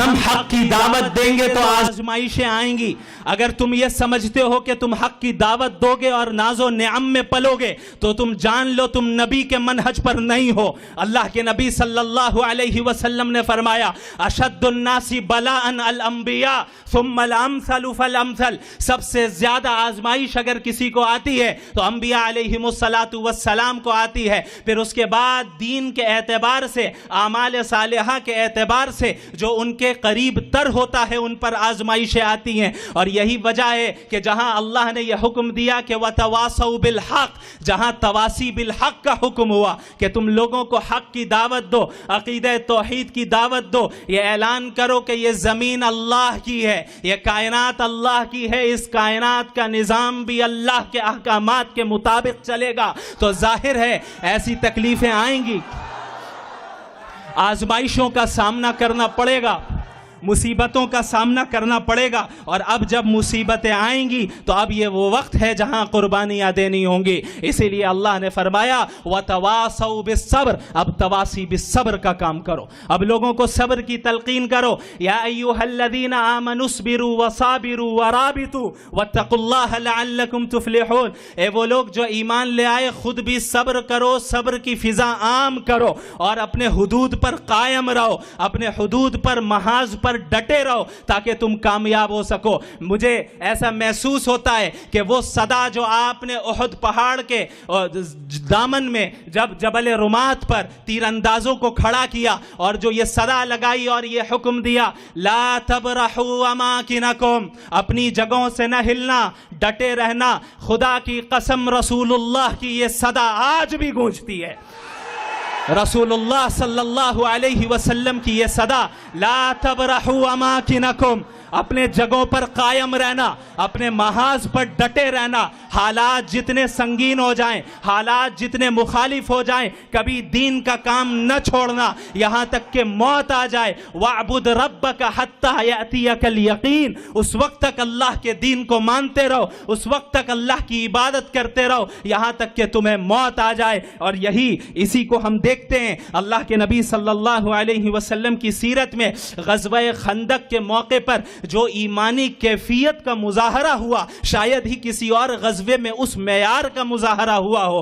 ہم حق کی دعوت دیں گے تو آزمائشیں آئیں گی. اگر تم یہ سمجھتے ہو کہ تم حق کی دعوت دو گے اور ناز و نعم میں پلو گے تو تم جان لو تم نبی کے منہج پر نہیں ہو. اللہ کے نبی صلی اللہ علیہ وسلم نے فرمایا اشد الناس بلاء الانبیاء ثم الامثل فالامثل. سب سے زیادہ آزمائش اگر کسی کو آتی ہے تو انبیاء علیہم الصلاۃ والسلام کو آتی ہے. پھر اس کے بعد دین کے اعتبار سے اعمال صالحہ کے اعتبار سے جو ان کے قریب تر ہوتا ہے ان پر آزمائشیں آتی ہیں. اور یہی وجہ ہے کہ جہاں اللہ نے یہ حکم دیا کہ وَتَوَاصَوْا بِالْحَقِّ, جہاں تواسی بالحق کا حکم ہوا کہ تم لوگوں کو حق کی دعوت دو, عقیدہ توحید کی دعوت دو, یہ اعلان کرو کہ یہ زمین اللہ کی ہے, یہ کائنات اللہ کی ہے, اس کائنات کا نظام بھی اللہ کے احکامات کے مطابق چلے گا, تو ظاہر ہے ایسی تکلیفیں آئیں گی, آزمائشوں کا سامنا کرنا پڑے گا, مصیبتوں کا سامنا کرنا پڑے گا. اور اب جب مصیبتیں آئیں گی تو اب یہ وہ وقت ہے جہاں قربانیاں دینی ہوں گی. اسی لیے اللہ نے فرمایا وَتَوَاصَوْا بِالصَّبْرِ, اب تواسی بالصبر کا کام کرو, اب لوگوں کو صبر کی تلقین کرو. یا ایھا الذین آمنوا اصبروا وصابروا ورابطوا واتقوا اللہ لعلکم تفلحون. اے وہ لوگ جو ایمان لے آئے خود بھی صبر کرو, صبر کی فضا عام کرو اور اپنے حدود پر قائم رہو, اپنے حدود پر محاذ پر ڈٹے رہو تاکہ تم کامیاب ہو سکو. مجھے ایسا محسوس ہوتا ہے کہ وہ صدا جو آپ نے احد پہاڑ کے دامن میں جب جبل رمات پر تیر اندازوں کو کھڑا کیا اور جو یہ صدا لگائی اور یہ حکم دیا لا تبرحوا اماکنکم, اپنی جگہوں سے نہ ہلنا, ڈٹے رہنا, خدا کی قسم رسول اللہ کی یہ صدا آج بھی گونجتی ہے. رسول اللہ صلی اللہ علیہ وسلم کی یہ صدا لا تبرحوا اماکنکم, اپنے جگہوں پر قائم رہنا, اپنے محاذ پر ڈٹے رہنا, حالات جتنے سنگین ہو جائیں, حالات جتنے مخالف ہو جائیں, کبھی دین کا کام نہ چھوڑنا یہاں تک کہ موت آ جائے. وَاعْبُدْ رَبَّكَ حَتَّى يَأْتِيَكَ الْيَقِينُ, اس وقت تک اللہ کے دین کو مانتے رہو, اس وقت تک اللہ کی عبادت کرتے رہو یہاں تک کہ تمہیں موت آ جائے. اور یہی اسی کو ہم دیکھتے ہیں اللہ کے نبی صلی اللہ علیہ وسلم کی سیرت میں. غزوہ خندق کے موقع پر جو ایمانی کیفیت کا مظاہرہ ہوا شاید ہی کسی اور غزوے میں اس معیار کا مظاہرہ ہوا ہو.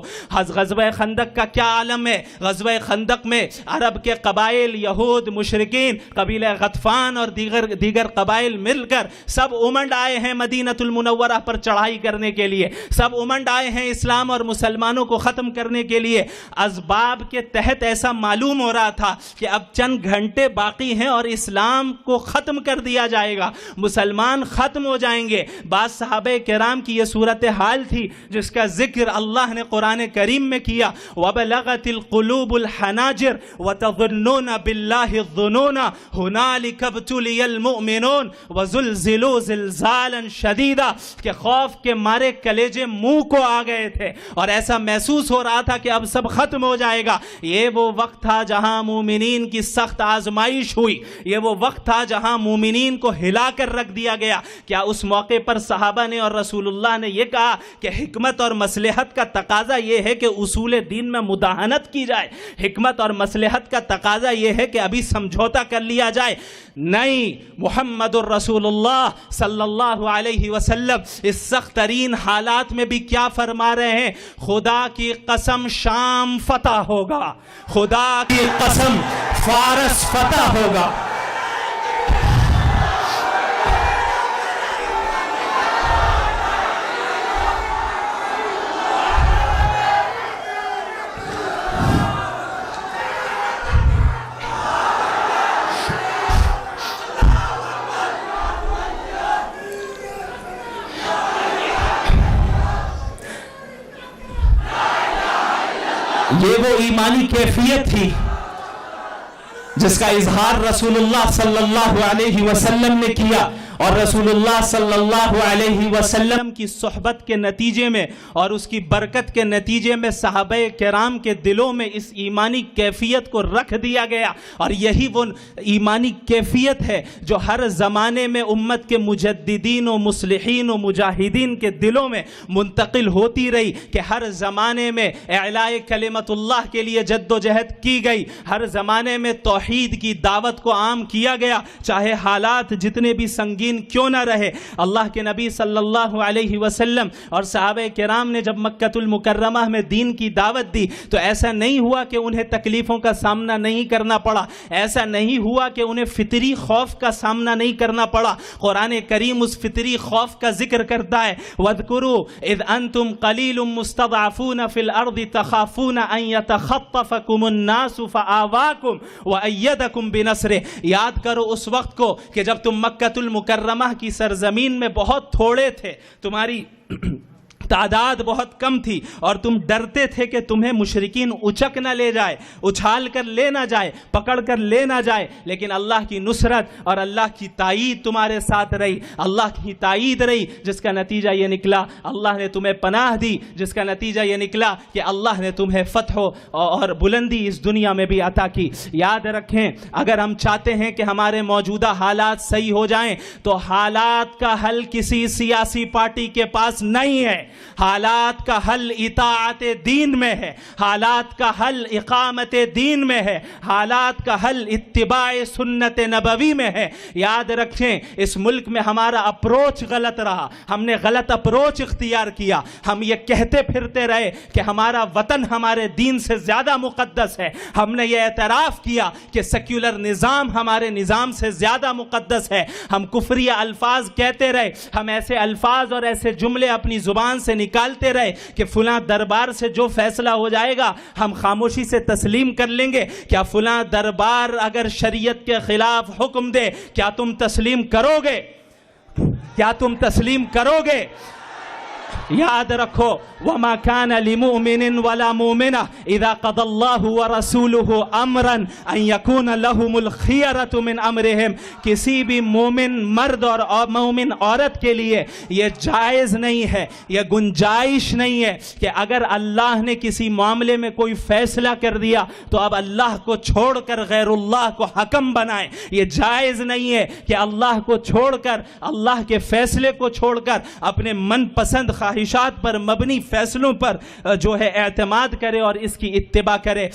غزوہ خندق کا کیا عالم ہے. غزوہ خندق میں عرب کے قبائل, یہود, مشرکین, قبیلہ غطفان اور دیگر قبائل مل کر سب امنڈ آئے ہیں مدینۃ المنورہ پر چڑھائی کرنے کے لیے, سب امنڈ آئے ہیں اسلام اور مسلمانوں کو ختم کرنے کے لیے. اسباب کے تحت ایسا معلوم ہو رہا تھا کہ اب چند گھنٹے باقی ہیں اور اسلام کو ختم کر دیا جائے گا, مسلمان ختم ہو جائیں گے. بعض صحابہ کرام کی یہ صورتحال تھی جس کا ذکر اللہ نے قرآن کریم میں کیا. وَبَلَغَتِ الْقُلُوبُ الْحَنَاجِرَ وَتَظُنُّونَ بِاللَّهِ الظُّنُونَ هُنَالِكَ ابْتُلِيَ الْمُؤْمِنُونَ وَزُلْزِلُوا زِلْزَالًا شَدِيدًا, کہ خوف کے مارے کلیجے منہ کو آ گئے تھے اور ایسا محسوس ہو رہا تھا کہ اب سب ختم ہو جائے گا. یہ وہ وقت تھا جہاں مومنین کی سخت آزمائش ہوئی, یہ وہ وقت تھا جہاں مومنین کو ہلا کر رکھ دیا گیا. کیا اس موقع پر صحابہ نے اور رسول اللہ نے یہ کہا کہ حکمت اور مصلحت کا تقاضا یہ ہے کہ اصول دین میں مداہنت کی جائے, حکمت اور مصلحت کا تقاضا یہ ہے کہ ابھی سمجھوتا کر لیا جائے؟ نہیں, محمد الرسول اللہ صلی اللہ علیہ وسلم اس سخت ترین حالات میں بھی کیا فرما رہے ہیں؟ خدا کی قسم شام فتح ہوگا, خدا کی قسم فارس فتح ہوگا. یہ وہ ایمانی کیفیت تھی جس کا اظہار رسول اللہ صلی اللہ علیہ وسلم نے کیا. اور رسول اللہ صلی اللہ علیہ وسلم کی صحبت کے نتیجے میں اور اس کی برکت کے نتیجے میں صحابہ کرام کے دلوں میں اس ایمانی کیفیت کو رکھ دیا گیا، اور یہی وہ ایمانی کیفیت ہے جو ہر زمانے میں امت کے مجددین و مصلحین و مجاہدین کے دلوں میں منتقل ہوتی رہی، کہ ہر زمانے میں اعلاء کلمت اللہ کے لیے جد و جہد کی گئی، ہر زمانے میں توحید کی دعوت کو عام کیا گیا، چاہے حالات جتنے بھی سنگین کیوں نہ رہے۔ اللہ کے نبی صلی اللہ علیہ وسلم اور صحابہ کرام نے جب مکہ المکرمہ میں دین کی دعوت دی تو ایسا نہیں ہوا کہ انہیں تکلیفوں کا سامنا نہیں کرنا پڑا، ایسا نہیں ہوا کہ انہیں فطری خوف کا سامنا نہیں کرنا پڑا۔ قرآن کریم اس فطری خوف کا ذکر کرتا ہے، وَاذْكُرُوا اِذْ أَنْتُمْ قَلِيلٌ مُسْتَضْعَفُونَ فِي الْأَرْضِ تَخَافُونَ أَنْ يَتَخَطَّفَكُمُ النَّاسُ فَآوَاكُمْ وَأَيَّدَكُمْ بِنَصْرِهِ۔ یاد کرو اس وقت کو کہ جب تم مکہ المکرمہ کی سرزمین میں بہت تھوڑے تھے، تمہاری تعداد بہت کم تھی، اور تم ڈرتے تھے کہ تمہیں مشرکین اچک نہ لے جائے، اچھال کر لے نہ جائے، پکڑ کر لے نہ جائے، لیکن اللہ کی نصرت اور اللہ کی تائید تمہارے ساتھ رہی، اللہ کی تائید رہی، جس کا نتیجہ یہ نکلا اللہ نے تمہیں پناہ دی، جس کا نتیجہ یہ نکلا کہ اللہ نے تمہیں فتح اور بلندی اس دنیا میں بھی عطا کی۔ یاد رکھیں، اگر ہم چاہتے ہیں کہ ہمارے موجودہ حالات صحیح ہو جائیں تو حالات کا حل کسی سیاسی پارٹی کے پاس نہیں ہے، حالات کا حل اطاعت دین میں ہے، حالات کا حل اقامت دین میں ہے، حالات کا حل اتباع سنت نبوی میں ہے۔ یاد رکھیں، اس ملک میں ہمارا اپروچ غلط رہا، ہم نے غلط اپروچ اختیار کیا، ہم یہ کہتے پھرتے رہے کہ ہمارا وطن ہمارے دین سے زیادہ مقدس ہے، ہم نے یہ اعتراف کیا کہ سیکولر نظام ہمارے نظام سے زیادہ مقدس ہے، ہم کفریہ الفاظ کہتے رہے، ہم ایسے الفاظ اور ایسے جملے اپنی زبان سے نکالتے رہے کہ فلاں دربار سے جو فیصلہ ہو جائے گا ہم خاموشی سے تسلیم کر لیں گے۔ کیا فلاں دربار اگر شریعت کے خلاف حکم دے کیا تم تسلیم کرو گے؟ کیا تم تسلیم کرو گے؟ یاد رکھو، وَمَا كَانَ لِمُؤْمِنٍ وَلَا مُؤْمِنَةٍ إِذَا قَضَى اللَّهُ وَرَسُولُهُ أَمْرًا أَن يَكُونَ لَهُمُ الْخِيَرَةُ مِنْ أَمْرِهِمْ۔ کسی بھی مومن مرد اور مومن عورت کے لیے یہ جائز نہیں ہے، یہ گنجائش نہیں ہے کہ اگر اللہ نے کسی معاملے میں کوئی فیصلہ کر دیا تو اب اللہ کو چھوڑ کر غیر اللہ کو حکم بنائیں۔ یہ جائز نہیں ہے کہ اللہ کو چھوڑ کر، اللہ کے فیصلے کو چھوڑ کر اپنے من پسند خواہشات پر مبنی فیصلوں پر جو ہے اعتماد کرے اور اس کی اتباع کرے۔